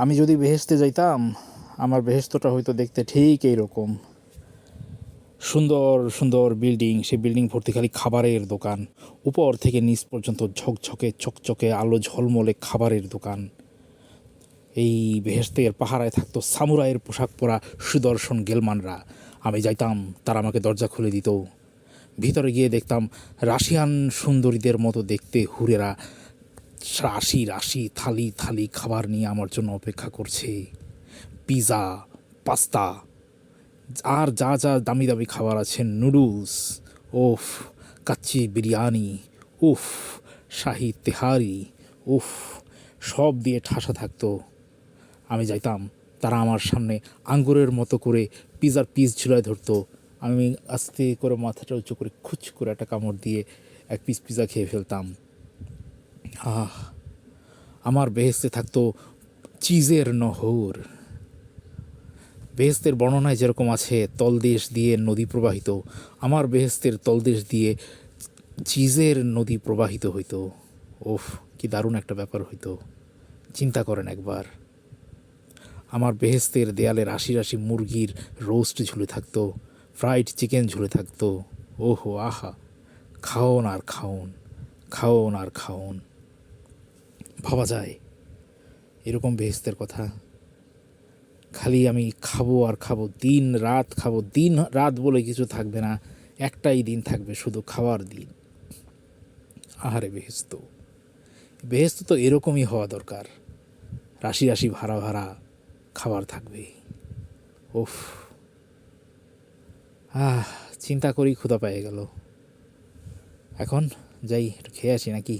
আমি যদি বেহেশতে যাইতাম, আমার বেহেশতটা হয়তো দেখতে ঠিক এইরকম। সুন্দর সুন্দর বিল্ডিং, সেই বিল্ডিং ভর্তি খালি খাবারের দোকান, উপর থেকে নিচ পর্যন্ত ঝকঝকে চকচকে আলো ঝলমলে খাবারের দোকান। এই বেহেশতের পাহারায় থাকতো সামুরাইয়ের পোশাক পরা সুদর্শন গেলমানরা। আমি যাইতাম, তারা আমাকে দরজা খুলে দিত। ভিতরে গিয়ে দেখতাম রাশিয়ান সুন্দরীদের মতো দেখতে হুরেরা রাশি রাশি থালি থালি খাবার নিয়ে আমার জন্য অপেক্ষা করছে। পিৎজা, পাস্তা, আর যা যা দামি দামি খাবার আছে, নুডলস, উফ, কাচ্চি বিরিয়ানি, উফ, শাহি তেহারি, উফ, সব দিয়ে ঠাসা থাকতো। আমি যাইতাম, তারা আমার সামনে আঙ্গুরের মতো করে পিৎজার পিস ঝুলায় ধরতো। আমি আস্তে করে মাথাটা উঁচু করে খুচ করে একটা কামড় দিয়ে এক পিস পিৎজা খেয়ে ফেলতাম। আহ, আমার বেহেশতে থাকতো চিজের নহর। বেহেশতের বর্ণনায় যেরকম আছে তলদেশ দিয়ে নদী প্রবাহিত, আমার বেহেশতের তলদেশ দিয়ে চিজের নদী প্রবাহিত হইতো। ওফ, কি দারুণ একটা ব্যাপার হইতো, চিন্তা করেন একবার। আমার বেহেশতের দেয়ালে রাশি রাশি মুরগির রোস্ট ঝুলে থাকতো, ফ্রাইড চিকেন ঝুলে থাকতো। ওহো আহা, খাওন আর খাওন, খাওন আর খাওন। ভাবা যায় এরকম বেহেশতের কথা? খালি আমি খাবো আর খাবো, দিন রাত খাবো, দিন রাত বলে কিছু থাকবে না, একটাই দিন থাকবে, শুধু খাওয়ার দিন। আহারে বেহেশত, বেহেশত তো এরকমই হওয়া দরকার, রাশি রাশি ভাড়া ভাড়া খাবার থাকবে। ওফ, চিন্তা করেই ক্ষুধা পেয়ে গেল। এখন যাই, একটু খেয়ে আসি নাকি?